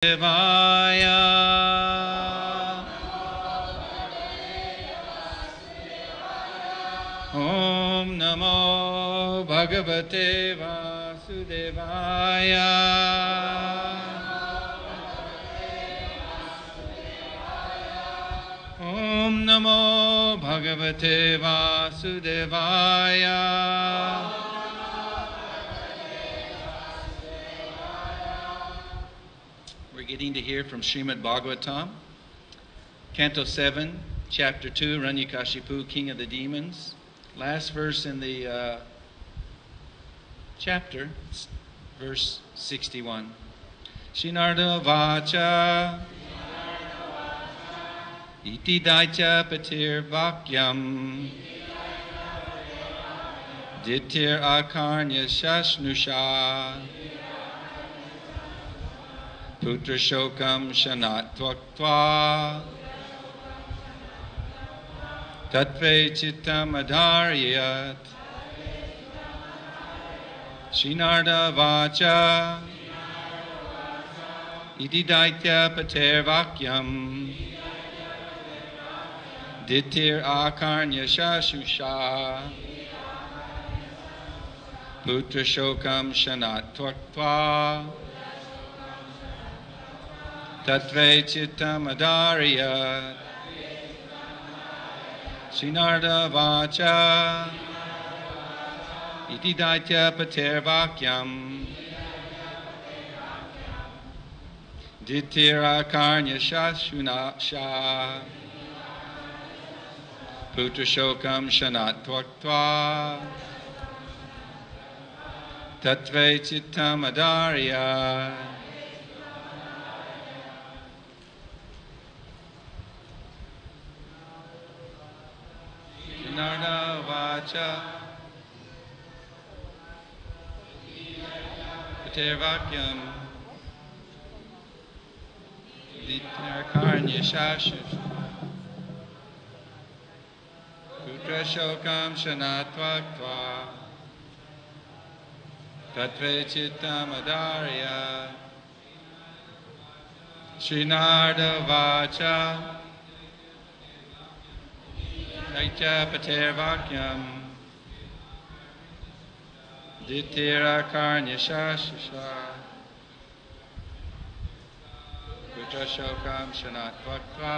Devaya. Om Namo Bhagavate Vasudevaya. Om Namo Bhagavate Vasudevaya. We're getting to hear from Srimad Bhagavatam, Canto 7, Chapter 2, Hiranyakashipu, King of the Demons. Last verse in the chapter, verse 61. Shinarda Vacha Iti Daitya Patir Vakyam Ditir Akarnya Shashnusha Putra Shokam Shanat Tvaktva Tatve Chittam Adharyat Shinarda Vacha Iti Daitya Pater Vakyam Ditir Akarnya Shashusha Putra Shokam Shanat Tvaktva Tatve Chittam Adharyat Shinarda Vacha Iti Daitya Pater Vakyam Ditira Karnya Shashunasha Putra Shokam Shanat Tvaktva Tatve Chittam Adharyat. Shinarda Vacha Pater Vakyam Ditira Karnya Shashusha Putra Shokam Shanat Tvaktva Tatve Chittam Adharyat. Srinarda Vacha Daitya Pater Vakyam Ditira Karnya Shashusha Putra Shokam Shanat Tvaktva.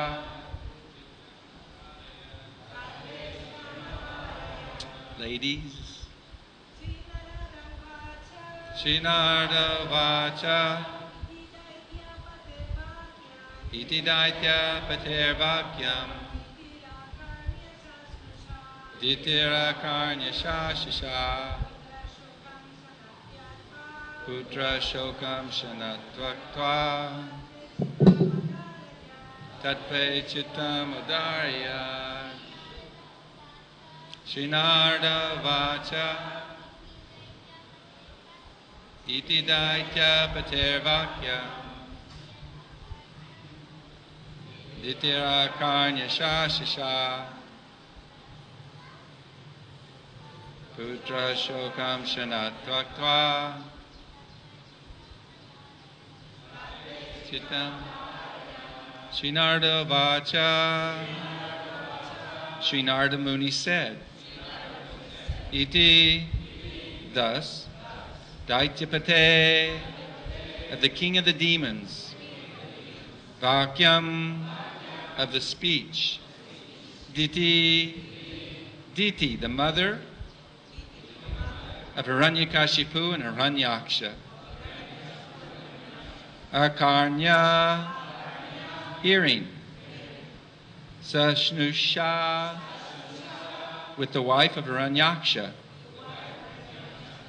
Ladies. Srinarda Vacha Iti Daitya Pater Vakyam Ditira Karnya Shashusha Putra Shokam Shanat Tvaktva Tatve Chittam Adharyat. Srinarda Vacha Iti Daitya Pater Vakyam Ditira Karnya Shashusha Putra Shokam Shanat Tvaktva Chittam. Srinarda Vacha. Srinarda Muni said, Iti, thus, Daityapate, of the king of the demons, Vakyam, of the speech, Diti, Diti, the mother of Hiranyakashipu and Hiranyaksha, Akarnya, hearing, Sashnusha, with the wife of Hiranyaksha,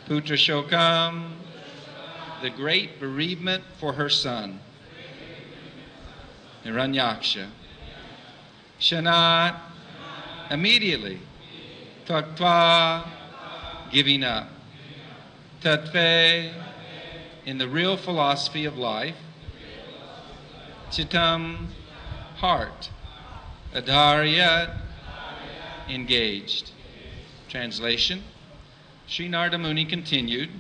Putra Shokam, the great bereavement for her son, Hiranyaksha, Shanat, immediately, Taktva, giving up, Tatve, in the real philosophy of life, Chittam, heart, Adharyat, engaged. Translation. Srinarda Muni continued,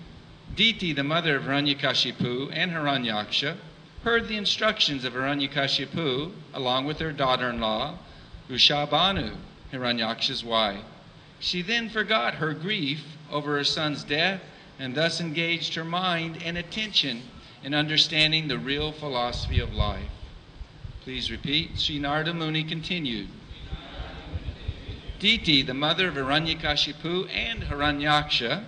Diti, the mother of Hiranyakashipu and Hiranyaksha, heard the instructions of Hiranyakashipu, along with her daughter-in-law, Rushabhanu, Hiranyaksha's wife. She then forgot her grief over her son's death and thus engaged her mind and attention in understanding the real philosophy of life. Please repeat. Sri Narada Muni continued. Diti, the mother of Hiranyakashipu and Hiranyaksha,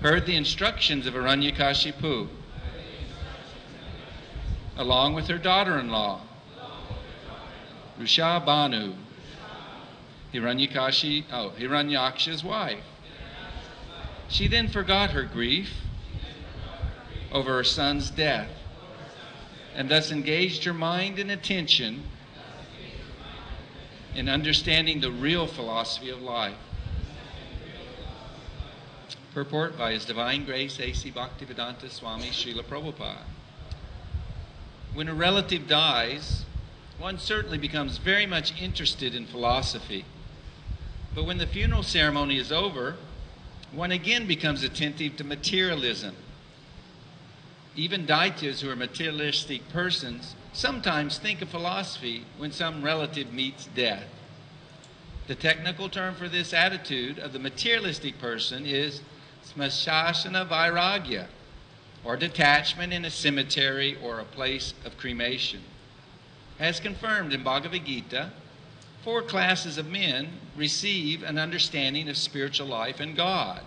heard the instructions of Hiranyakashipu, along with her daughter-in-law, Rushabhanu, Hiranyaksha's wife. She then forgot her grief over her son's death and thus engaged her mind and attention in understanding the real philosophy of life. Purport by His Divine Grace A.C. Bhaktivedanta Swami Srila Prabhupada. When a relative dies, one certainly becomes very much interested in philosophy. But when the funeral ceremony is over, one again becomes attentive to materialism. Even daityas, who are materialistic persons, sometimes think of philosophy when some relative meets death. The technical term for this attitude of the materialistic person is smashasana vairagya, or detachment in a cemetery or a place of cremation. As confirmed in Bhagavad Gita, 4 classes of men receive an understanding of spiritual life and God.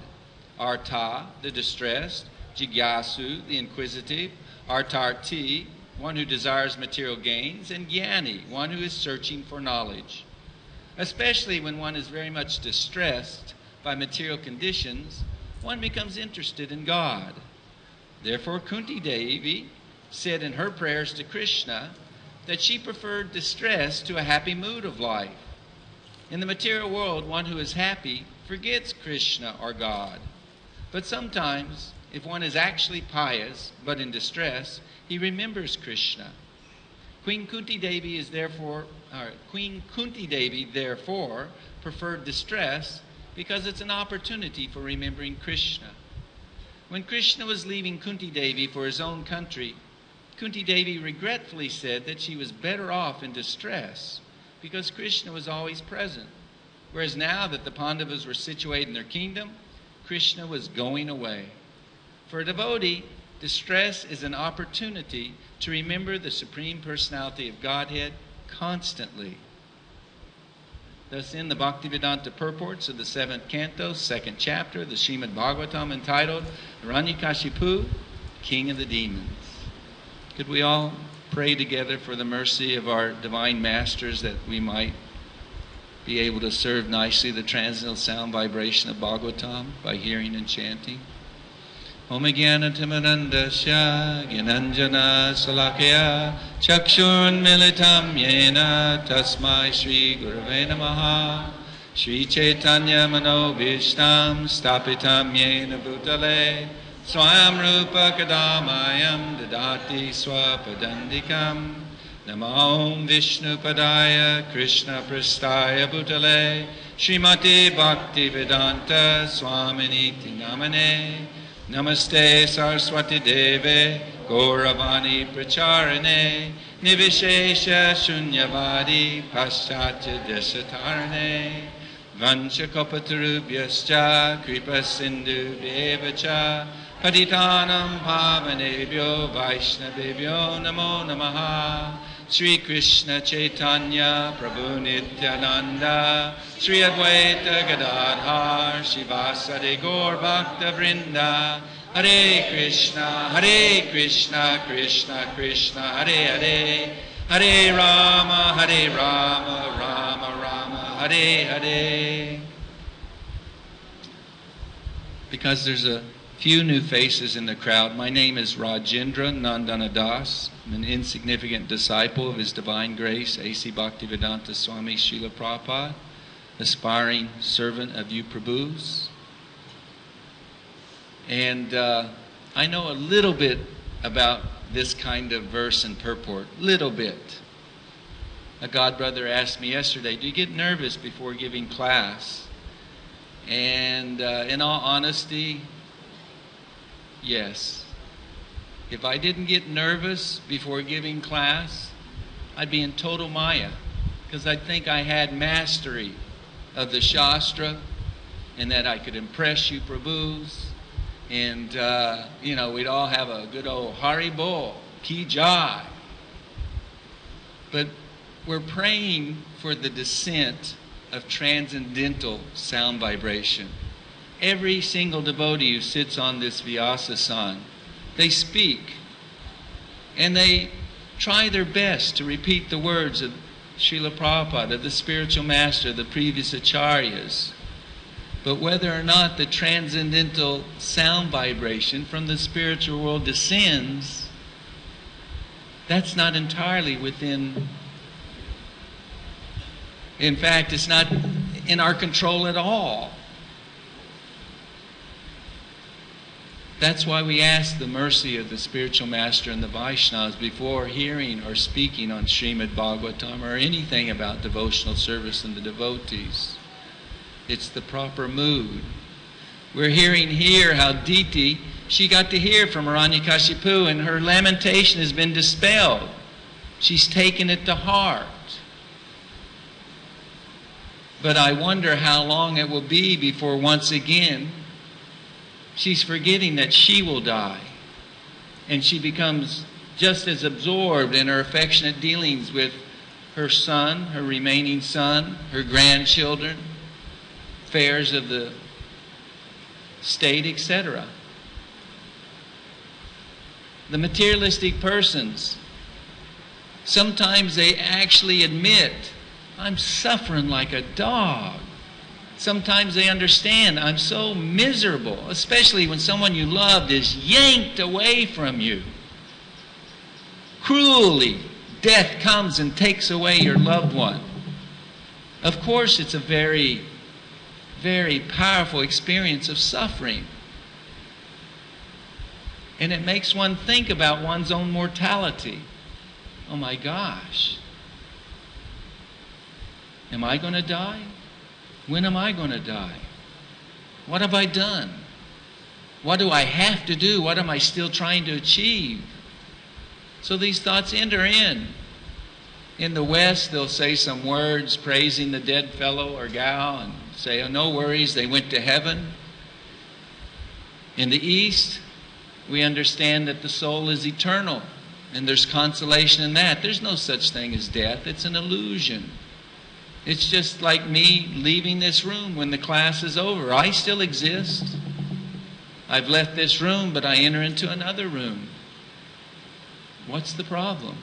Artha, the distressed; Jigyasu, the inquisitive; Artarti, one who desires material gains; and Jnani, one who is searching for knowledge. Especially when one is very much distressed by material conditions, one becomes interested in God. Therefore, Kunti Devi said in her prayers to Krishna that she preferred distress to a happy mood of life. In the material world, one who is happy forgets Krishna or God. But sometimes, if one is actually pious but in distress, he remembers Krishna. Queen Kunti Devi therefore preferred distress because it's an opportunity for remembering Krishna. When Krishna was leaving Kunti Devi for his own country, Kunti Devi regretfully said that she was better off in distress because Krishna was always present. Whereas now that the Pandavas were situated in their kingdom, Krishna was going away. For a devotee, distress is an opportunity to remember the Supreme Personality of Godhead constantly. Thus, in the Bhaktivedanta purports of the 7th canto, 2nd chapter, the Srimad Bhagavatam, entitled Hiranyakashipu, King of the Demons. Could we all pray together for the mercy of our divine masters that we might be able to serve nicely the transcendental sound vibration of Bhagavatam by hearing and chanting? Om Jnana-timirandasya Gyananjana Salakaya Chakshurn Militam Yena Tasmai Shri Gurave Namaha Shri Chaitanya Mano Vishtam Stapitam Yena Bhutale Swayam Rupa Kadamayam Dadati Swapadandikam Namo Vishnu Padaya Krishna Prastaya Bhutale Srimati Bhaktivedanta Swaminiti Namane Namaste Saraswati Deve Gauravani Pracharane Nivishesha Shunyavadi Paschatya Desatarane Vanchakopatarubhyascha Kripa Sindhu Devacha Patitanam Pavanebhyo Vaishnavebhyo Namo Namaha Sri Krishna Chaitanya Prabhu Nityananda Sri Advaita Gadadhar Shivasade Gaur Bhakta Vrinda Hare Krishna Krishna Krishna Hare Hare Hare Rama Rama Rama Hare Hare. Because there's a few new faces in the crowd, my name is Rajendranandan. I'm an insignificant disciple of His Divine Grace A.C. Bhaktivedanta Swami Srila Prabhupada, aspiring servant of you Prabhus. And I know a little bit about this kind of verse and purport. Little bit. A godbrother asked me yesterday, do you get nervous before giving class? And in all honesty, yes. If I didn't get nervous before giving class, I'd be in total Maya, because I'd think I had mastery of the Shastra and that I could impress you Prabhus. And, we'd all have a good old Hari Bol, Ki Jai. But we're praying for the descent of transcendental sound vibration. Every single devotee who sits on this Vyasa-san, they speak and they try their best to repeat the words of Srila Prabhupada, of the spiritual master, the previous acharyas. But whether or not the transcendental sound vibration from the spiritual world descends, that's not entirely within. In fact, it's not in our control at all. That's why we ask the mercy of the spiritual master and the Vaishnavas before hearing or speaking on Srimad Bhagavatam or anything about devotional service and the devotees. It's the proper mood. We're hearing here how Diti, she got to hear from Hiranyakashipu and her lamentation has been dispelled. She's taken it to heart. But I wonder how long it will be before once again she's forgetting that she will die. And she becomes just as absorbed in her affectionate dealings with her son, her remaining son, her grandchildren, affairs of the state, etc. The materialistic persons, sometimes they actually admit, I'm suffering like a dog. Sometimes they understand, I'm so miserable, especially when someone you loved is yanked away from you. Cruelly, death comes and takes away your loved one. Of course, it's a very, very powerful experience of suffering. And it makes one think about one's own mortality. Oh my gosh. Am I going to die? When am I going to die? What have I done? What do I have to do? What am I still trying to achieve? So these thoughts enter in. In the West, they'll say some words praising the dead fellow or gal and say, oh, no worries, they went to heaven. In the East, we understand that the soul is eternal and there's consolation in that. There's no such thing as death. It's an illusion. It's just like me leaving this room when the class is over. I still exist. I've left this room, but I enter into another room. What's the problem?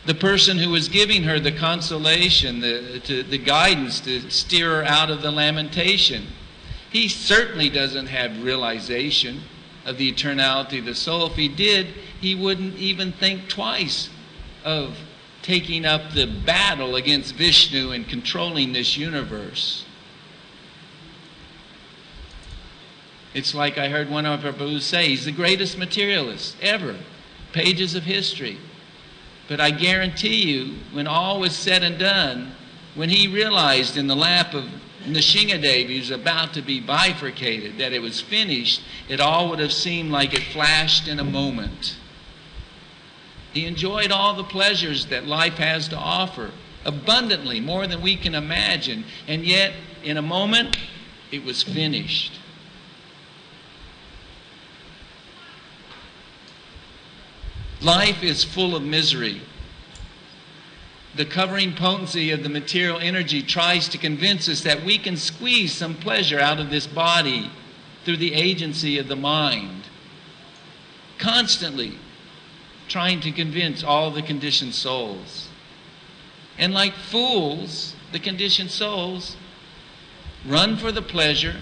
The person who was giving her the consolation, the guidance to steer her out of the lamentation, he certainly doesn't have realization of the eternality of the soul. If he did, he wouldn't even think twice of taking up the battle against Vishnu and controlling this universe. It's like I heard one of our Prabhus say, he's the greatest materialist ever. Pages of history. But I guarantee you, when all was said and done, when he realized in the lap of Nrsingadev he was about to be bifurcated, that it was finished, it all would have seemed like it flashed in a moment. He enjoyed all the pleasures that life has to offer, abundantly, more than we can imagine. And yet, in a moment, it was finished. Life is full of misery. The covering potency of the material energy tries to convince us that we can squeeze some pleasure out of this body through the agency of the mind. Constantly trying to convince all the conditioned souls. And like fools, the conditioned souls run for the pleasure.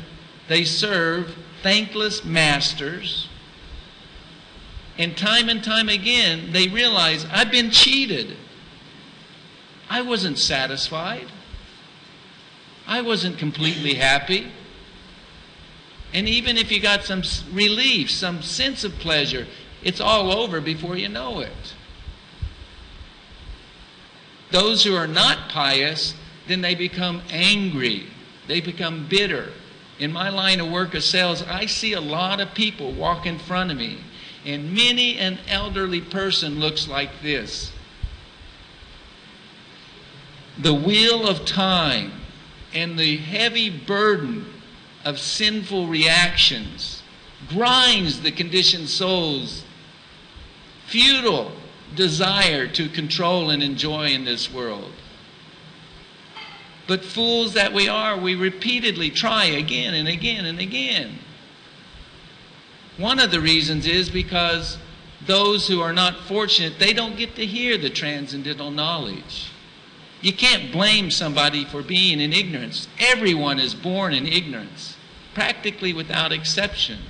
They serve thankless masters. And time again, they realize, I've been cheated. I wasn't satisfied. I wasn't completely happy. And even if you got some relief, some sense of pleasure, it's all over before you know it. Those who are not pious, then they become angry. They become bitter. In my line of work of sales, I see a lot of people walk in front of me, and many an elderly person looks like this. The wheel of time and the heavy burden of sinful reactions grinds the conditioned soul's futile desire to control and enjoy in this world. But fools that we are, we repeatedly try again and again and again. One of the reasons is because those who are not fortunate, they don't get to hear the transcendental knowledge. You can't blame somebody for being in ignorance. Everyone is born in ignorance, practically without exception.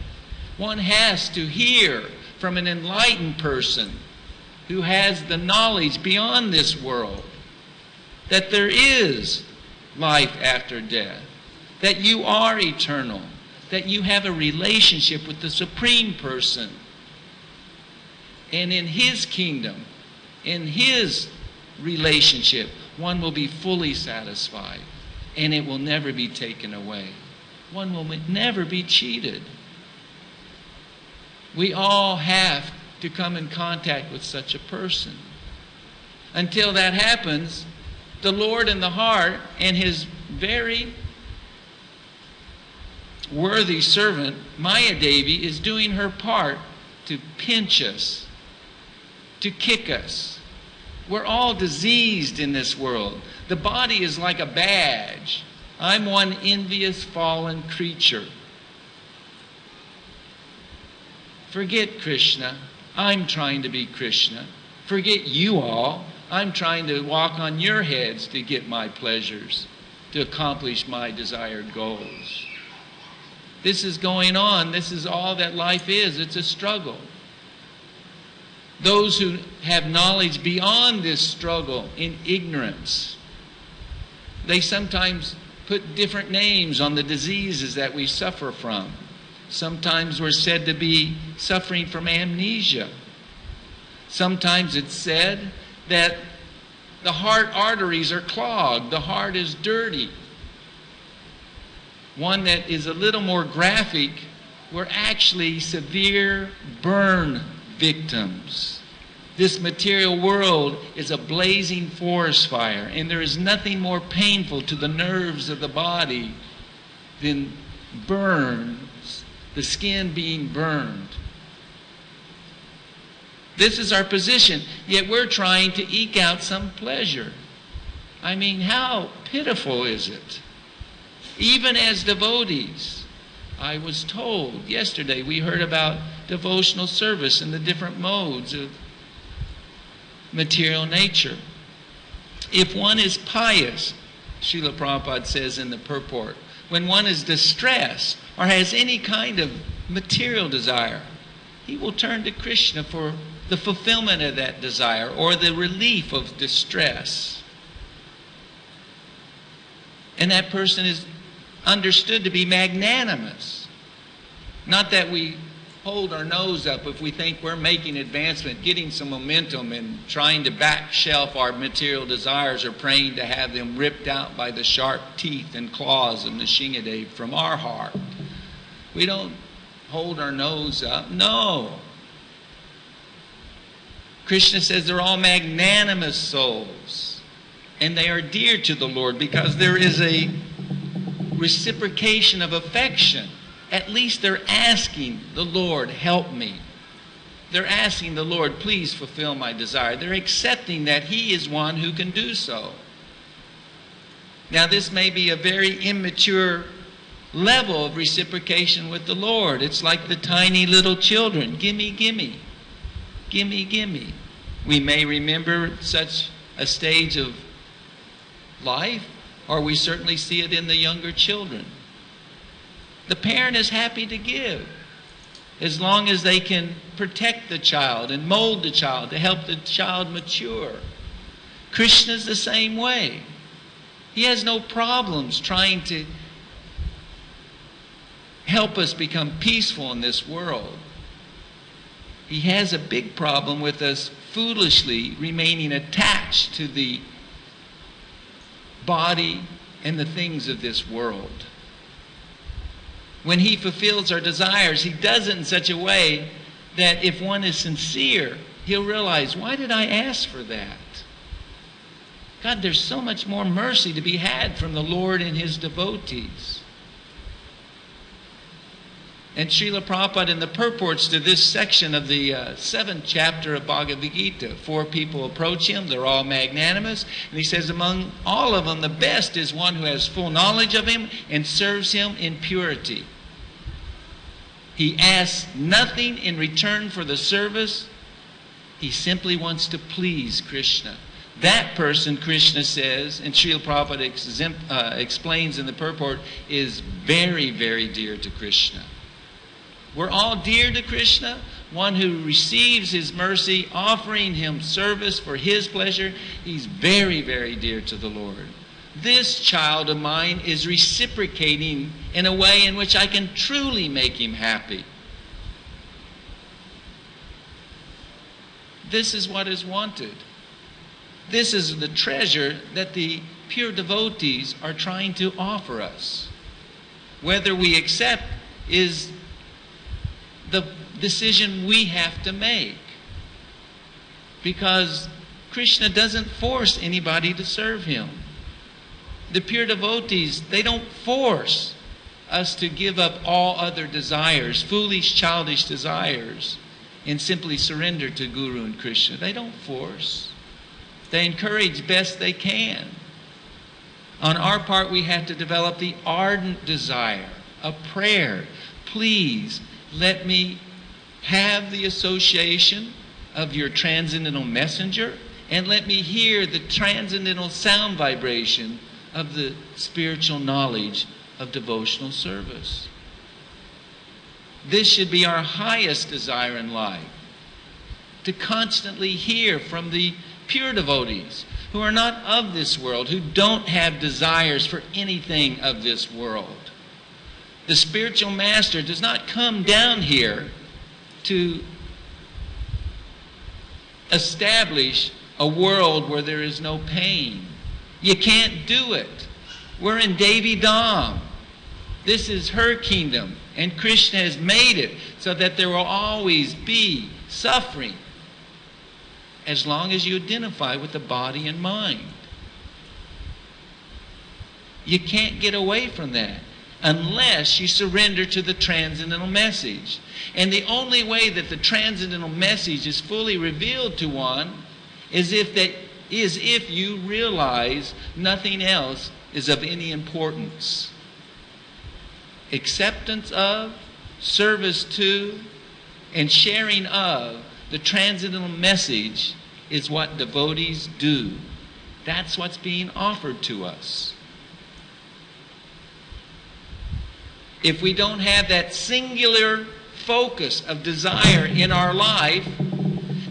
One has to hear from an enlightened person who has the knowledge beyond this world that there is life after death, that you are eternal, that you have a relationship with the Supreme Person. And in His kingdom, in His relationship, one will be fully satisfied, and it will never be taken away. One will never be cheated. We all have to come in contact with such a person. Until that happens, the Lord in the heart and His very worthy servant, Maya Devi, is doing her part to pinch us, to kick us. We're all diseased in this world. The body is like a badge. I'm one envious fallen creature. Forget Krishna. I'm trying to be Krishna. Forget you all. I'm trying to walk on your heads to get my pleasures, to accomplish my desired goals. This is going on. This is all that life is. It's a struggle. Those who have knowledge beyond this struggle in ignorance, they sometimes put different names on the diseases that we suffer from. Sometimes we're said to be suffering from amnesia. Sometimes it's said that the heart arteries are clogged, the heart is dirty. One that is a little more graphic, we're actually severe burn victims. This material world is a blazing forest fire, and there is nothing more painful to the nerves of the body than burns, the skin being burned. This is our position, yet we're trying to eke out some pleasure. I mean, how pitiful is it? Even as devotees, I was told yesterday, we heard about devotional service and the different modes of material nature. If one is pious, Srila Prabhupada says in the purport, when one is distressed or has any kind of material desire, he will turn to Krishna for the fulfillment of that desire or the relief of distress. And that person is understood to be magnanimous. Not that we hold our nose up if we think we're making advancement, getting some momentum and trying to back shelf our material desires or praying to have them ripped out by the sharp teeth and claws of Nrsimhadev from our heart. We don't hold our nose up. No. Krishna says they're all magnanimous souls, and they are dear to the Lord because there is a reciprocation of affection. At least they're asking the Lord, help me. They're asking the Lord, please fulfill my desire. They're accepting that He is one who can do so. Now, this may be a very immature level of reciprocation with the Lord. It's like the tiny little children. Gimme, gimme. Gimme, gimme. We may remember such a stage of life, or we certainly see it in the younger children. The parent is happy to give as long as they can protect the child and mold the child to help the child mature. Krishna's the same way. He has no problems trying to help us become peaceful in this world. He has a big problem with us foolishly remaining attached to the body and the things of this world. When he fulfills our desires, he does it in such a way that if one is sincere, he'll realize, why did I ask for that? God, there's so much more mercy to be had from the Lord and his devotees. And Srila Prabhupada, in the purports to this section of the 7th chapter of Bhagavad Gita, 4 people approach him. They're all magnanimous. And he says, among all of them, the best is one who has full knowledge of him and serves him in purity. He asks nothing in return for the service. He simply wants to please Krishna. That person, Krishna says, and Srila Prabhupada explains in the purport, is very, very dear to Krishna. We're all dear to Krishna. One who receives his mercy, offering him service for his pleasure, he's very, very dear to the Lord. This child of mine is reciprocating in a way in which I can truly make him happy. This is what is wanted. This is the treasure that the pure devotees are trying to offer us. Whether we accept is the decision we have to make. Because Krishna doesn't force anybody to serve him. The pure devotees, they don't force us to give up all other desires, foolish, childish desires, and simply surrender to Guru and Krishna. They don't force. They encourage best they can. On our part, we have to develop the ardent desire, a prayer. Please let me have the association of your transcendental messenger, and let me hear the transcendental sound vibration of the spiritual knowledge of devotional service. This should be our highest desire in life, to constantly hear from the pure devotees who are not of this world, who don't have desires for anything of this world. The spiritual master does not come down here to establish a world where there is no pain. You can't do it. We're in Devi Dham. This is her kingdom, and Krishna has made it so that there will always be suffering as long as you identify with the body and mind. You can't get away from that unless you surrender to the transcendental message. And the only way that the transcendental message is fully revealed to one is if you realize nothing else is of any importance. Acceptance of, service to, and sharing of the transcendental message is what devotees do. That's what's being offered to us. If we don't have that singular focus of desire in our life,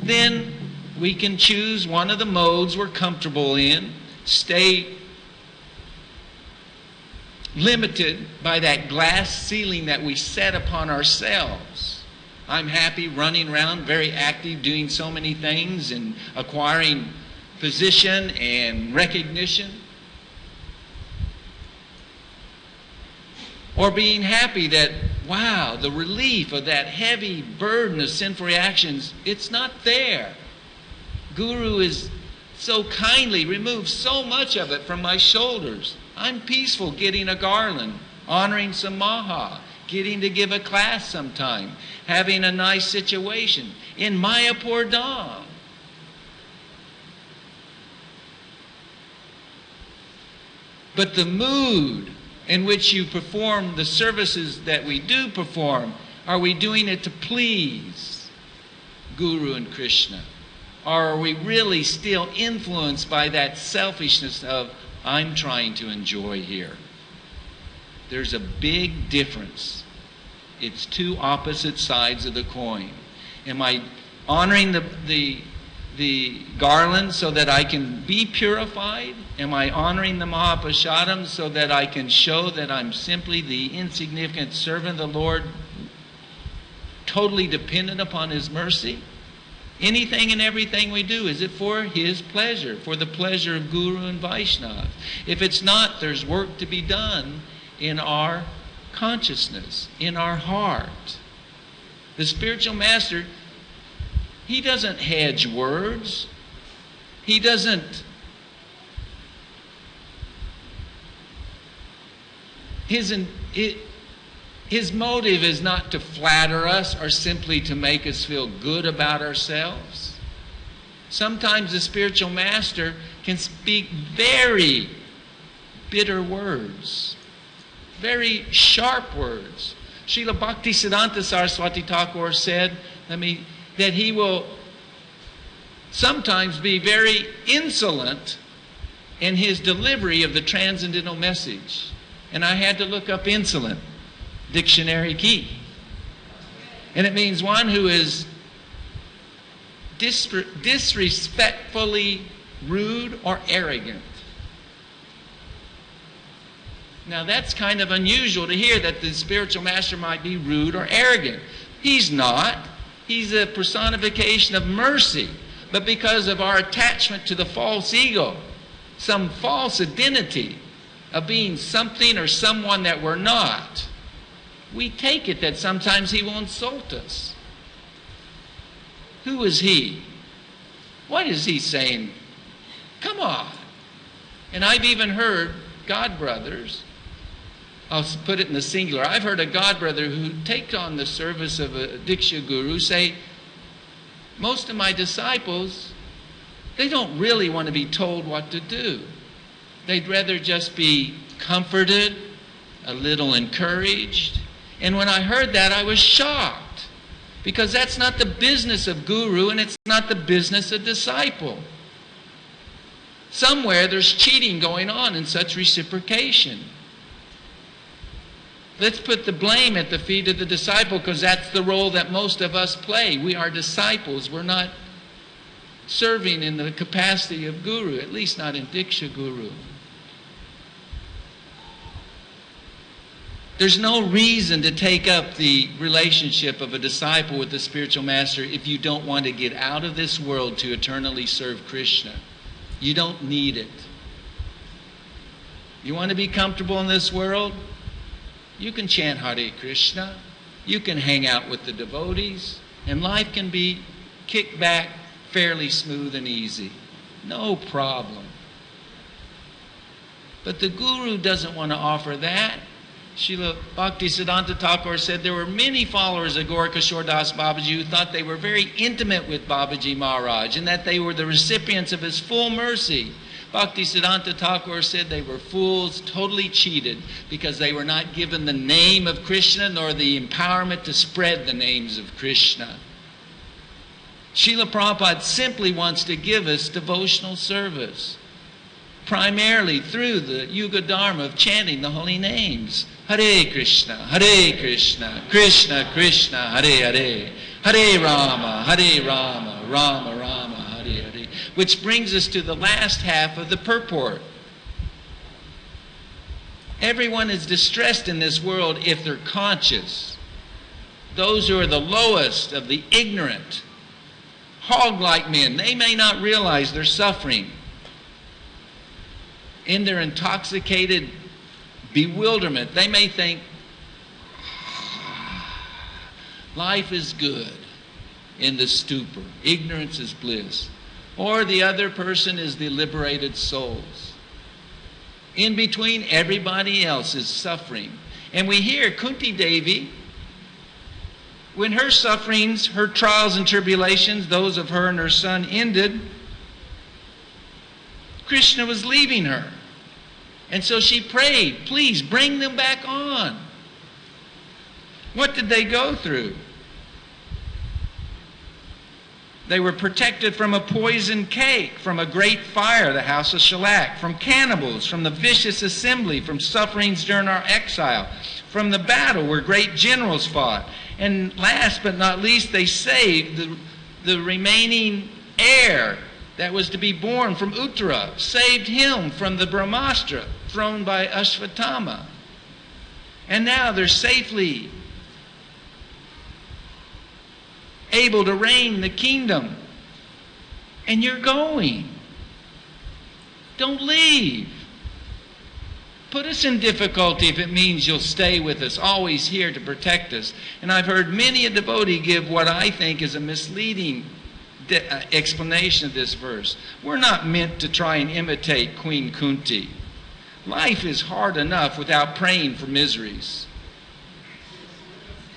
then we can choose one of the modes we're comfortable in, stay limited by that glass ceiling that we set upon ourselves. I'm happy running around, very active, doing so many things and acquiring position and recognition. Or being happy that, wow, the relief of that heavy burden of sinful reactions, it's not there. Guru is so kindly removed so much of it from my shoulders. I'm peaceful getting a garland, honoring some maha, getting to give a class sometime, having a nice situation in Mayapur Dham. But the mood in which you perform the services that we do perform, are we doing it to please Guru and Krishna? Or are we really still influenced by that selfishness of, I'm trying to enjoy here? There's a big difference. It's two opposite sides of the coin. Am I honoring the garland so that I can be purified? Am I honoring the Mahaprasadam so that I can show that I'm simply the insignificant servant of the Lord, totally dependent upon His mercy? Anything and everything we do, is it for His pleasure, for the pleasure of Guru and Vaishnava? If it's not, there's work to be done in our consciousness, in our heart. The spiritual master, he doesn't hedge words. He doesn't. His motive is not to flatter us or simply to make us feel good about ourselves. Sometimes the spiritual master can speak very bitter words, very sharp words. Srila Bhaktisiddhanta Saraswati Thakur said that he will sometimes be very insolent in his delivery of the transcendental message. And I had to look up insolent, dictionary key. And it means one who is disrespectfully rude or arrogant. Now that's kind of unusual to hear, that the spiritual master might be rude or arrogant. He's not. He's a personification of mercy. But because of our attachment to the false ego, some false identity of being something or someone that we're not, we take it that sometimes he will insult us. Who is he? What is he saying? Come on. And I've even heard God brothers, I'll put it in the singular, I've heard a God brother who takes on the service of a Diksha Guru say, most of my disciples, they don't really want to be told what to do. They'd rather just be comforted, a little encouraged. And when I heard that, I was shocked. Because that's not the business of guru, and it's not the business of disciple. Somewhere there's cheating going on in such reciprocation. Let's put the blame at the feet of the disciple, because that's the role that most of us play. We are disciples. We're not serving in the capacity of guru, at least not in Diksha Guru. There's no reason to take up the relationship of a disciple with the spiritual master if you don't want to get out of this world to eternally serve Krishna. You don't need it. You want to be comfortable in this world? You can chant Hare Krishna. You can hang out with the devotees. And life can be kicked back fairly smooth and easy. No problem. But the guru doesn't want to offer that. Srila Bhaktisiddhanta Thakur said there were many followers of Gaurkishore Das Babaji who thought they were very intimate with Babaji Maharaj and that they were the recipients of his full mercy. Bhaktisiddhanta Thakur said they were fools, totally cheated, because they were not given the name of Krishna nor the empowerment to spread the names of Krishna. Srila Prabhupada simply wants to give us devotional service, primarily through the Yuga Dharma of chanting the holy names. Hare Krishna, Krishna Krishna, Hare Hare, Hare Rama, Rama Rama, Hare Hare. Which brings us to the last half of the purport. Everyone is distressed in this world if they're conscious. Those who are the lowest of the ignorant, hog-like men, they may not realize they're suffering. In their intoxicated bewilderment, they may think, life is good in the stupor. Ignorance is bliss. Or the other person is the liberated souls. In between, everybody else is suffering. And we hear Kunti Devi, when her sufferings, her trials and tribulations, those of her and her son ended, Krishna was leaving her. And so she prayed, please bring them back on. What did they go through? They were protected from a poisoned cake, from a great fire, the house of shellac, from cannibals, from the vicious assembly, from sufferings during our exile, from the battle where great generals fought. And last but not least, they saved the remaining heir that was to be born from Uttara, saved him from the Brahmastra thrown by Ashvatthama. And now they're safely able to reign the kingdom. And you're going. Don't leave. Put us in difficulty if it means you'll stay with us, always here to protect us. And I've heard many a devotee give what I think is a misleading explanation of this verse. We're not meant to try and imitate Queen Kunti. Life is hard enough without praying for miseries.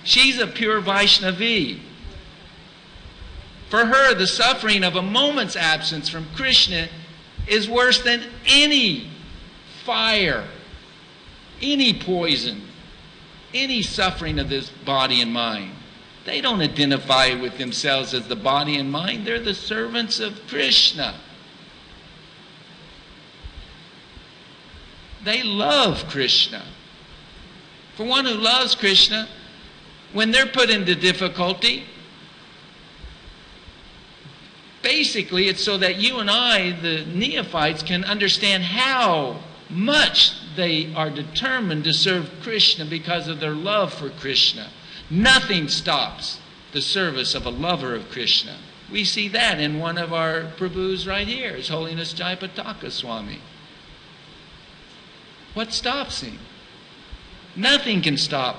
She's a pure Vaishnavi. For her, the suffering of a moment's absence from Krishna is worse than any fire, any poison, any suffering of this body and mind. They don't identify with themselves as the body and mind. They're the servants of Krishna. They love Krishna. For one who loves Krishna, when they're put into difficulty, basically it's so that you and I, the neophytes, can understand how much they are determined to serve Krishna because of their love for Krishna. Nothing stops the service of a lover of Krishna. We see that in one of our Prabhus right here, His Holiness Jayapataka Swami. What stops him? Nothing can stop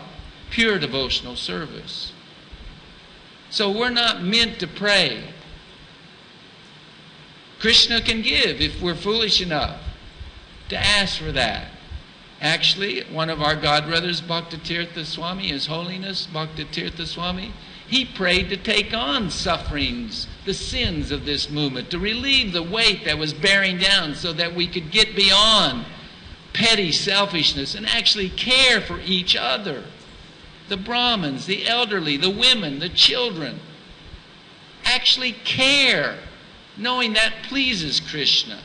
pure devotional service. So we're not meant to pray. Krishna can give if we're foolish enough to ask for that. Actually, one of our godbrothers, Bhaktitirtha Swami, His Holiness Bhaktitirtha Swami, he prayed to take on sufferings, the sins of this movement, to relieve the weight that was bearing down so that we could get beyond petty selfishness and actually care for each other. The Brahmins, the elderly, the women, the children. Actually care, knowing that pleases Krishna.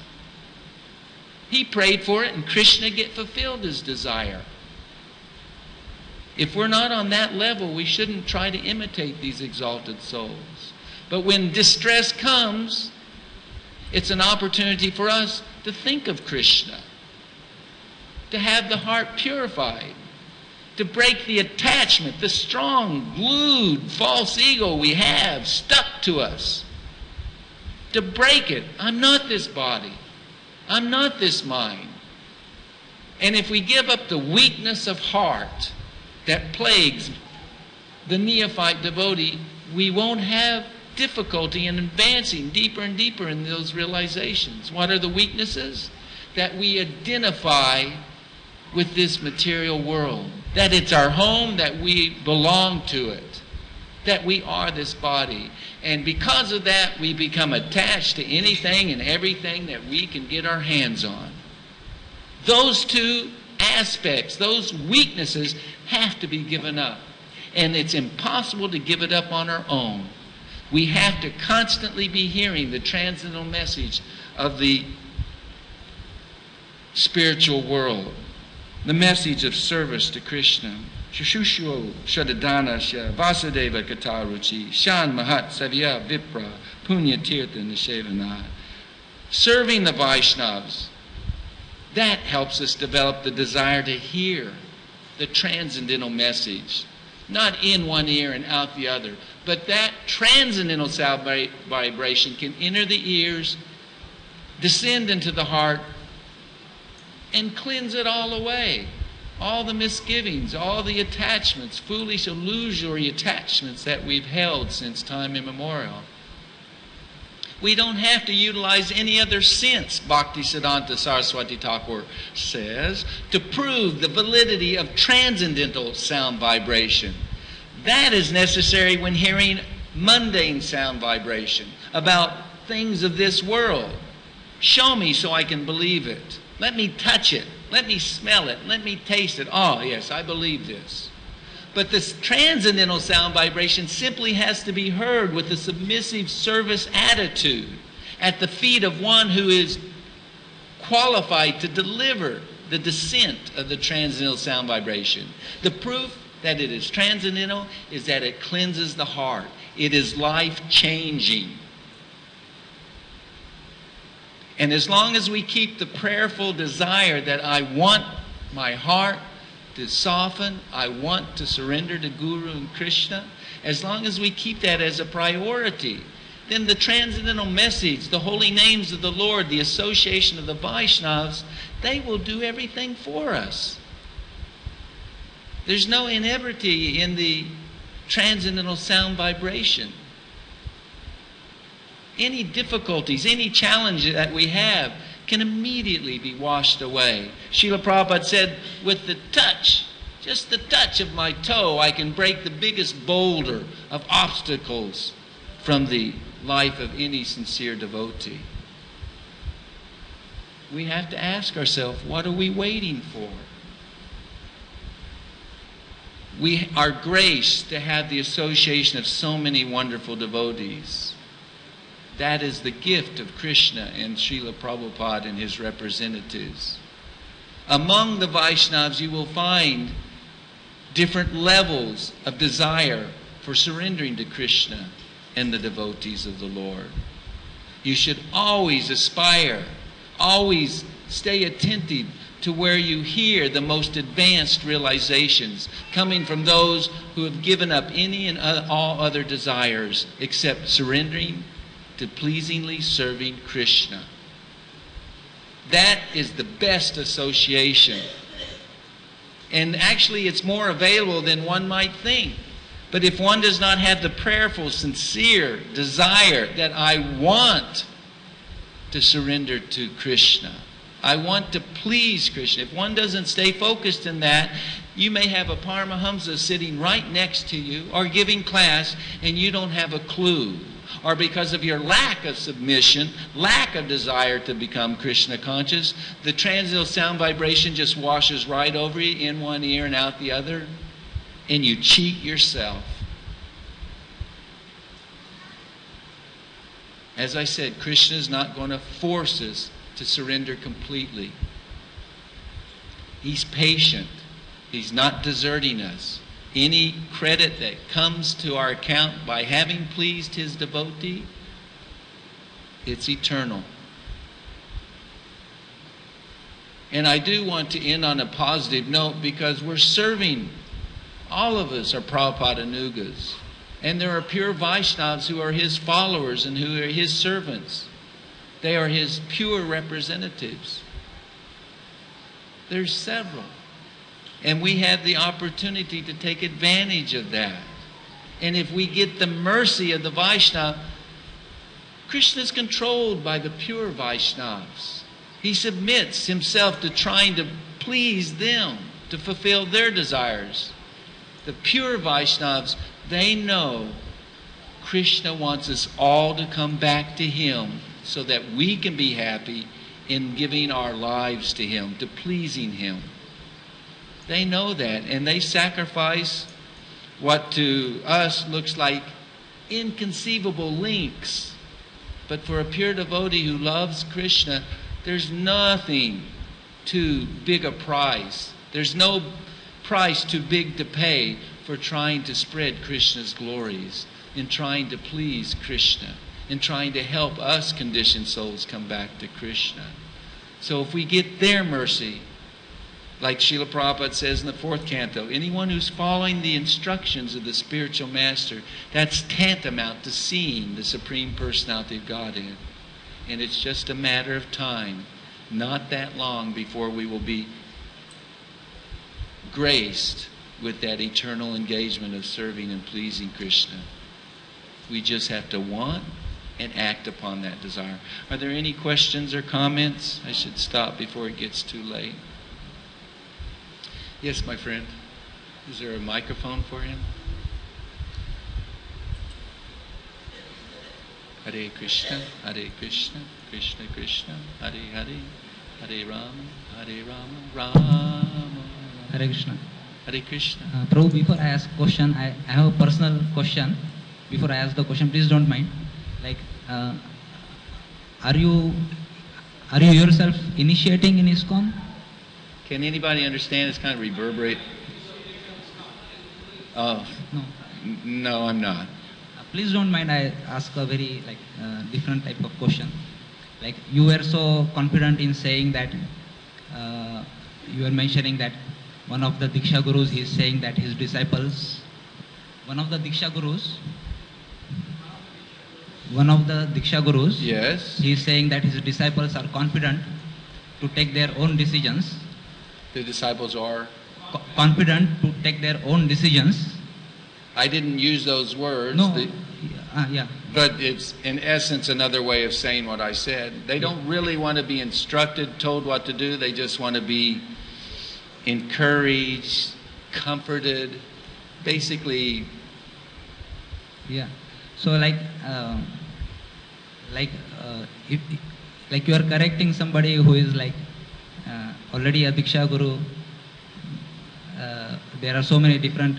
He prayed for it and Krishna fulfilled his desire. If we're not on that level, we shouldn't try to imitate these exalted souls. But when distress comes, it's an opportunity for us to think of Krishna, to have the heart purified, to break the attachment, the strong, glued, false ego we have stuck to us. To break it. I'm not this body. I'm not this mind. And if we give up the weakness of heart that plagues the neophyte devotee, we won't have difficulty in advancing deeper and deeper in those realizations. What are the weaknesses? That we identify with this material world. That it's our home, that we belong to it. That we are this body. And because of that, we become attached to anything and everything that we can get our hands on. Those two aspects, those weaknesses, have to be given up. And it's impossible to give it up on our own. We have to constantly be hearing the transcendental message of the spiritual world. The message of service to Krishna. Shushushyo Shadadanasya Vasudeva Kataruchi Shan Mahat Savya Vipra Punya Tirtha Nishevanad. Serving the Vaishnavas, that helps us develop the desire to hear the transcendental message. Not in one ear and out the other, but that transcendental sound vibration can enter the ears, descend into the heart, and cleanse it all away. All the misgivings, all the attachments, foolish, illusory attachments that we've held since time immemorial. We don't have to utilize any other sense, Bhaktisiddhanta Saraswati Thakur says, to prove the validity of transcendental sound vibration. That is necessary when hearing mundane sound vibration about things of this world. Show me so I can believe it. Let me touch it. Let me smell it. Let me taste it. Oh, yes, I believe this. But this transcendental sound vibration simply has to be heard with a submissive service attitude at the feet of one who is qualified to deliver the descent of the transcendental sound vibration. The proof that it is transcendental is that it cleanses the heart. It is life-changing. And as long as we keep the prayerful desire that I want my heart to soften, I want to surrender to Guru and Krishna, as long as we keep that as a priority, then the transcendental message, the holy names of the Lord, the association of the Vaishnavas, they will do everything for us. There's no inebriety in the transcendental sound vibration. Any difficulties, any challenge that we have can immediately be washed away. Srila Prabhupada said, with the touch, just the touch of my toe, I can break the biggest boulder of obstacles from the life of any sincere devotee. We have to ask ourselves, what are we waiting for? We are graced to have the association of so many wonderful devotees. That is the gift of Krishna and Srila Prabhupada and his representatives. Among the Vaishnavas, you will find different levels of desire for surrendering to Krishna and the devotees of the Lord. You should always aspire, always stay attentive to where you hear the most advanced realizations coming from those who have given up any and all other desires except surrendering to pleasingly serving Krishna. That is the best association. And actually it's more available than one might think. But if one does not have the prayerful, sincere desire that I want to surrender to Krishna, I want to please Krishna, if one doesn't stay focused in that, you may have a Paramahamsa sitting right next to you or giving class and you don't have a clue. Or because of your lack of submission, lack of desire to become Krishna conscious, the transcendental sound vibration just washes right over you, in one ear and out the other, and you cheat yourself. As I said, Krishna is not going to force us to surrender completely. He's patient. He's not deserting us. Any credit that comes to our account by having pleased his devotee, it's eternal. And I do want to end on a positive note because we're serving, all of us are Prabhupada Anugas. And there are pure Vaishnavas who are his followers and who are his servants. They are his pure representatives. There's several. And we have the opportunity to take advantage of that. And if we get the mercy of the Vaishnava, Krishna is controlled by the pure Vaishnavas. He submits himself to trying to please them, to fulfill their desires. The pure Vaishnavas, they know Krishna wants us all to come back to him so that we can be happy in giving our lives to him, to pleasing him. They know that, and they sacrifice what to us looks like inconceivable lengths. But for a pure devotee who loves Krishna, there's nothing too big a price. There's no price too big to pay for trying to spread Krishna's glories, in trying to please Krishna, in trying to help us conditioned souls come back to Krishna. So if we get their mercy, like Srila Prabhupada says in the 4th canto, anyone who's following the instructions of the spiritual master, that's tantamount to seeing the Supreme Personality of Godhead. And it's just a matter of time, not that long, before we will be graced with that eternal engagement of serving and pleasing Krishna. We just have to want and act upon that desire. Are there any questions or comments? I should stop before it gets too late. Yes, my friend. Is there a microphone for him? Hare Krishna, Krishna Krishna, Hare Hare, Hare Rama, Rama. Hare Krishna. Hare Krishna. Prabhu, before I ask question, I have a personal question. Before I ask the question, please don't mind. Like, are you yourself initiating in ISKCON? Can anybody understand? It's kind of reverberate. Oh, No. No, I'm not. Please don't mind. I ask a very different type of question. Like, you were so confident in saying that you were mentioning that one of the Diksha Gurus is saying that his disciples, one of the Diksha Gurus one of the Diksha Gurus, Yes. he is saying that his disciples are confident to take their own decisions. The disciples are? Confident to take their own decisions. I didn't use those words. No, yeah. But it's in essence another way of saying what I said. They don't really want to be instructed, told what to do. They just want to be encouraged, comforted, basically. Yeah. So if you are correcting somebody who is already a Diksha Guru, there are so many different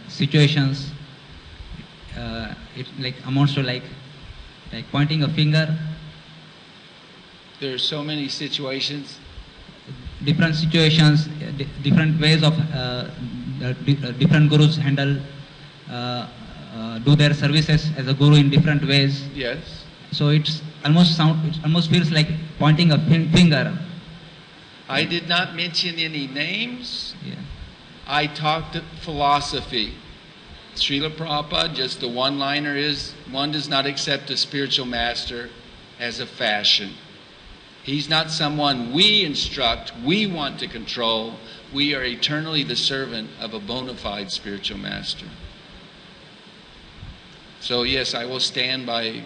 situations. It amounts to pointing a finger. There are so many situations. Different situations, different ways of different gurus handle, do their services as a guru in different ways. Yes. So it almost feels like pointing a finger. I did not mention any names. Yeah. I talked philosophy. Srila Prabhupada, just the one-liner is, one does not accept a spiritual master as a fashion. He's not someone we instruct, we want to control. We are eternally the servant of a bona fide spiritual master. So yes, I will stand by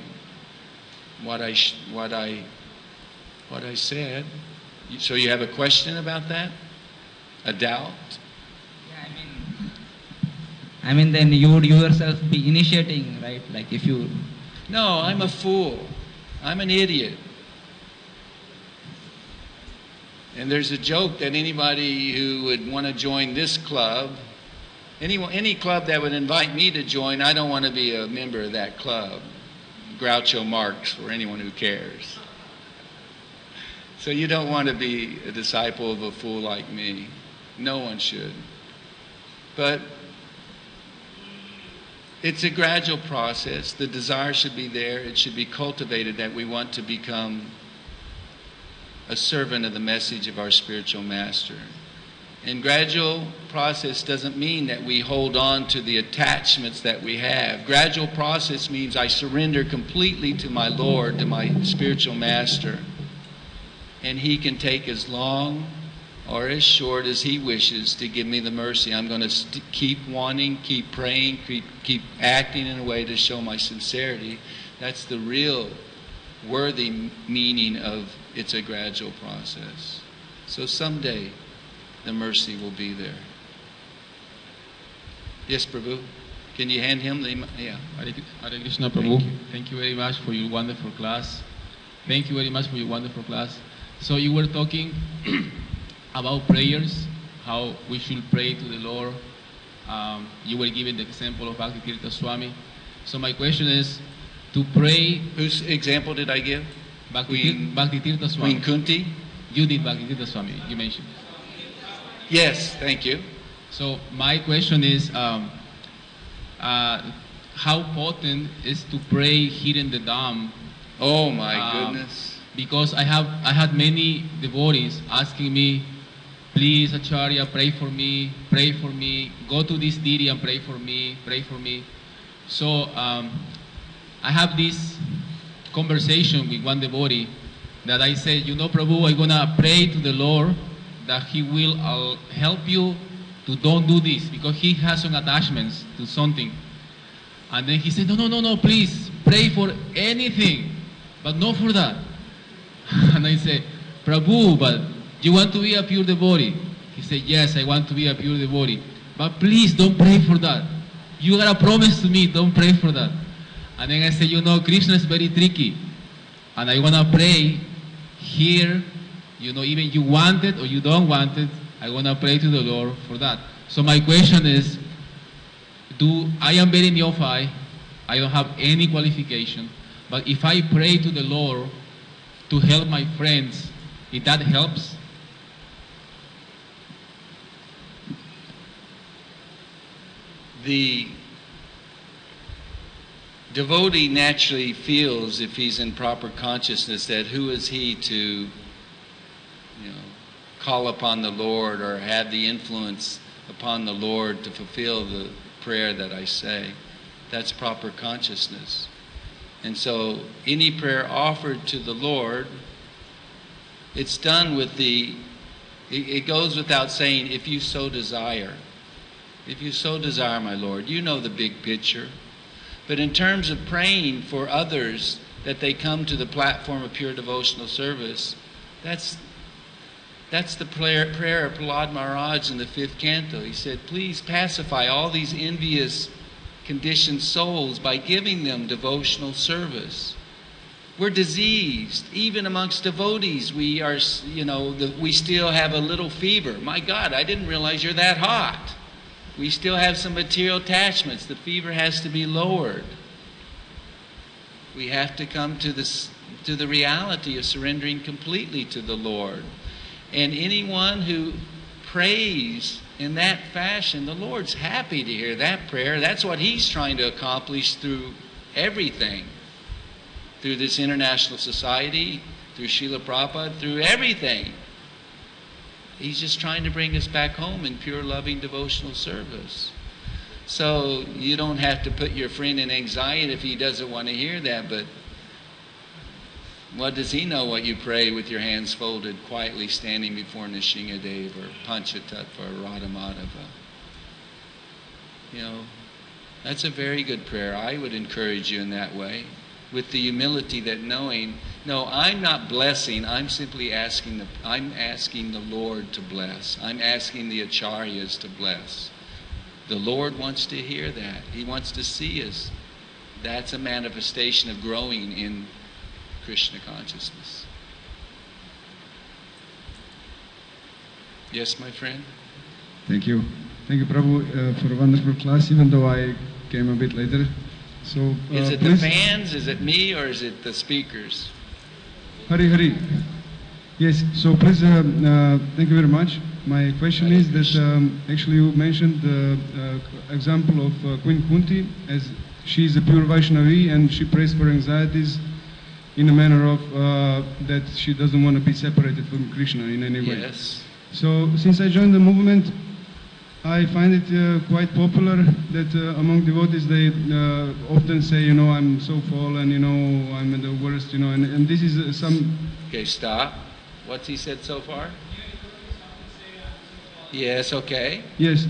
what I said. So you have a question about that? A doubt? I mean, then you would yourself be initiating, right? If you... No, I'm a fool. I'm an idiot. And there's a joke that anybody who would want to join this club, any club that would invite me to join, I don't want to be a member of that club. Groucho Marx or anyone who cares. So you don't want to be a disciple of a fool like me. No one should. But it's a gradual process. The desire should be there. It should be cultivated that we want to become a servant of the message of our spiritual master. And gradual process doesn't mean that we hold on to the attachments that we have. Gradual process means I surrender completely to my Lord, to my spiritual master. And He can take as long or as short as He wishes to give me the mercy. I'm going to keep wanting, keep praying, keep acting in a way to show my sincerity. That's the real worthy meaning of it's a gradual process. So someday the mercy will be there. Yes, Prabhu? Can you hand him the... Yeah. Hare Krishna, Prabhu. Thank you very much for your wonderful class. Thank you very much for your wonderful class. So you were talking about prayers, how we should pray to the Lord. You were giving the example of Bhakti Tirtha Swami. So my question is, to pray... Whose example did I give? Bhakti Tirtha Swami. Queen Kunti? You did Bhakti Tirtha Swami, you mentioned. Yes, thank you. So my question is, how potent is to pray here in the Dham? Oh my goodness. Because I had many devotees asking me, please Acharya, pray for me, go to this deity and pray for me. So I have this conversation with one devotee that I said, Prabhu, I'm gonna pray to the Lord that He will help you to don't do this, because he has some attachments to something. And then he said, no, please pray for anything, but not for that. And I said, Prabhu, but you want to be a pure devotee? He said, yes, I want to be a pure devotee, but please don't pray for that. You gotta promise to me, don't pray for that. And then I said, Krishna is very tricky, and I wanna pray here, even you want it or you don't want it, I wanna pray to the Lord for that. So my question is, I am very neophyte, I don't have any qualification, but if I pray to the Lord to help my friends, if that helps? The devotee naturally feels, if he's in proper consciousness, that who is he to call upon the Lord or have the influence upon the Lord to fulfill the prayer that I say. That's proper consciousness. And so any prayer offered to the Lord, it's done with it goes without saying, if you so desire. If you so desire, my Lord. You know the big picture. But in terms of praying for others that they come to the platform of pure devotional service, that's the prayer of Prahlad Maharaj in the 5th canto. He said, please pacify all these envious conditioned souls by giving them devotional service. We're diseased. Even amongst devotees, we are, we still have a little fever. My God, I didn't realize you're that hot. We still have some material attachments. The fever has to be lowered. We have to come to the reality of surrendering completely to the Lord. And anyone who prays in that fashion, the Lord's happy to hear that prayer. That's what He's trying to accomplish through everything. Through this international society, through Srila Prabhupada, through everything. He's just trying to bring us back home in pure, loving, devotional service. So you don't have to put your friend in anxiety if he doesn't want to hear that, but what does he know what you pray with your hands folded, quietly standing before Nrsingadev or Panchatattva or Radhamadhava? That's a very good prayer. I would encourage you in that way, with the humility that knowing, no, I'm not blessing, I'm simply asking the Lord to bless. I'm asking the acharyas to bless. The Lord wants to hear that. He wants to see us. That's a manifestation of growing in Krishna consciousness. Yes, my friend? Thank you. Thank you, Prabhu, for a wonderful class, even though I came a bit later. So, is it please, the fans, is it me, or is it the speakers? Hari. Yes, so please, thank you very much. My question is that actually you mentioned the example of Queen Kunti, as she is a pure Vaishnavi and she prays for anxieties in a manner of that she doesn't want to be separated from Krishna in any way. Yes. So since I joined the movement, I find it quite popular that among devotees they often say, I'm so fallen, I'm the worst, and this is some... Okay, stop. What's he said so far? Yes, okay. Yes,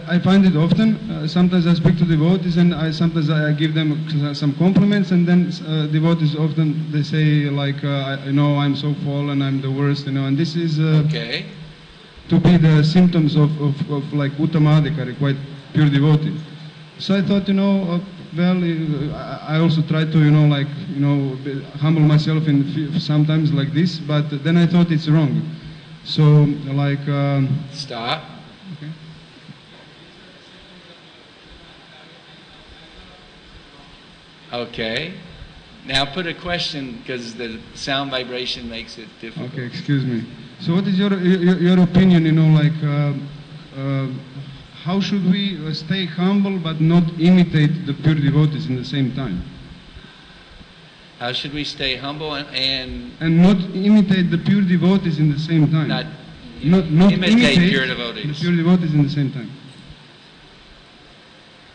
I find it often. Sometimes I speak to devotees and sometimes I give them some compliments, and then devotees often, they say like, I'm so fallen, I'm the worst, and this is... okay. To be the symptoms of like Uttamadhikari, quite pure devotee. So I thought, I also try to, humble myself in sometimes like this, but then I thought it's wrong. So, like... Stop. Okay. Okay. Now put a question, because the sound vibration makes it difficult. Okay, excuse me. So what is your opinion, how should we stay humble but not imitate the pure devotees in the same time? How should we stay humble and not imitate the pure devotees in the same time? Not imitate pure devotees. The pure devotees in the same time.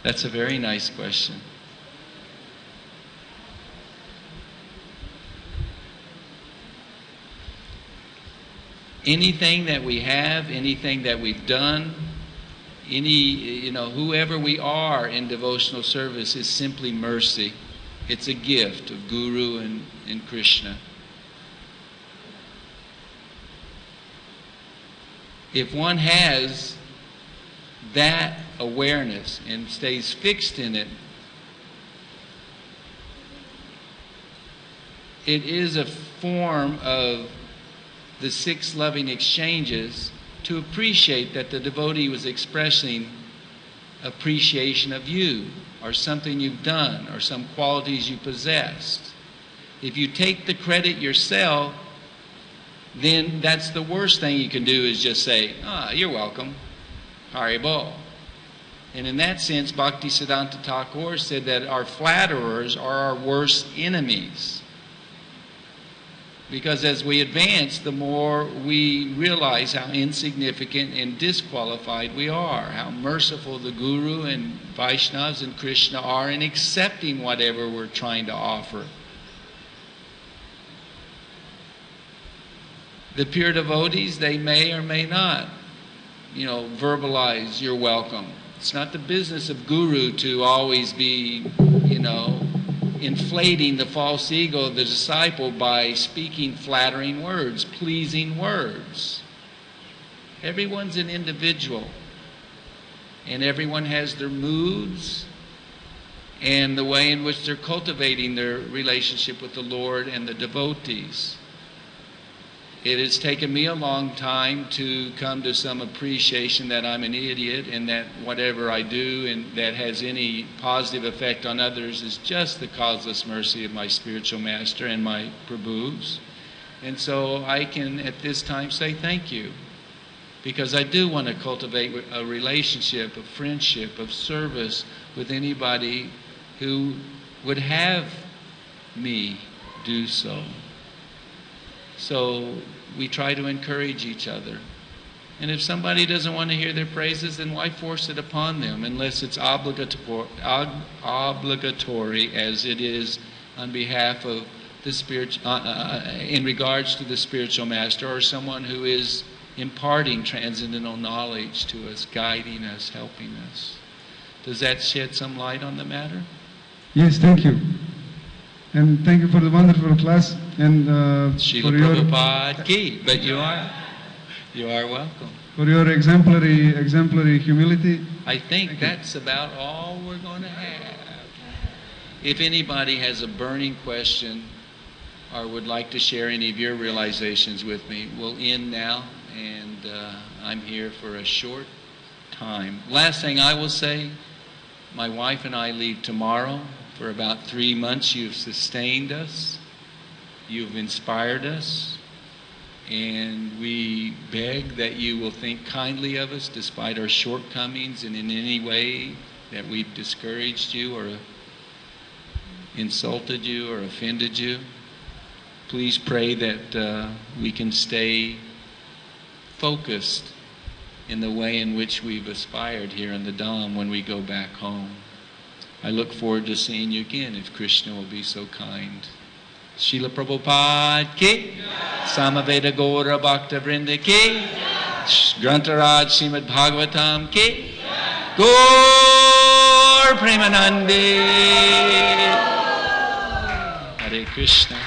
That's a very nice question. Anything that we have, anything that we've done, whoever we are in devotional service is simply mercy. It's a gift of Guru and Krishna. If one has that awareness and stays fixed in it, it is a form of the 6 loving exchanges to appreciate that the devotee was expressing appreciation of you or something you've done or some qualities you possessed. If you take the credit yourself, then that's the worst thing you can do, is just say, you're welcome, Haribol. And in that sense, Bhaktisiddhanta Thakur said that our flatterers are our worst enemies. Because as we advance, the more we realize how insignificant and disqualified we are, how merciful the Guru and Vaishnavas and Krishna are in accepting whatever we're trying to offer. The pure devotees, they may or may not, verbalize you're welcome. It's not the business of Guru to always be, inflating the false ego of the disciple by speaking flattering words, pleasing words. Everyone's an individual, and everyone has their moods and the way in which they're cultivating their relationship with the Lord and the devotees. It has taken me a long time to come to some appreciation that I'm an idiot and that whatever I do and that has any positive effect on others is just the causeless mercy of my spiritual master and my Prabhus. And so I can at this time say thank you, because I do want to cultivate a relationship, a friendship, of service with anybody who would have me do so. So we try to encourage each other. And if somebody doesn't want to hear their praises, then why force it upon them, unless it's obligatory as it is on behalf of the in regards to the spiritual master or someone who is imparting transcendental knowledge to us, guiding us, helping us. Does that shed some light on the matter? Yes, thank you. And thank you for the wonderful class and Srila for your Prabhupada ki, but you are welcome. For your exemplary humility. I think that's about all we're going to have. If anybody has a burning question or would like to share any of your realizations with me, we'll end now, and I'm here for a short time. Last thing I will say, my wife and I leave tomorrow. For about 3 months you've sustained us, you've inspired us, and we beg that you will think kindly of us despite our shortcomings and in any way that we've discouraged you or insulted you or offended you. Please pray that we can stay focused in the way in which we've aspired here in the Dham when we go back home. I look forward to seeing you again if Krishna will be so kind. Srila Prabhupada ki, Samaveda Gaura Bhakta Vrinda ki, Grantaraj Srimad Bhagavatam ki, Gaur Premanande. Hare Krishna.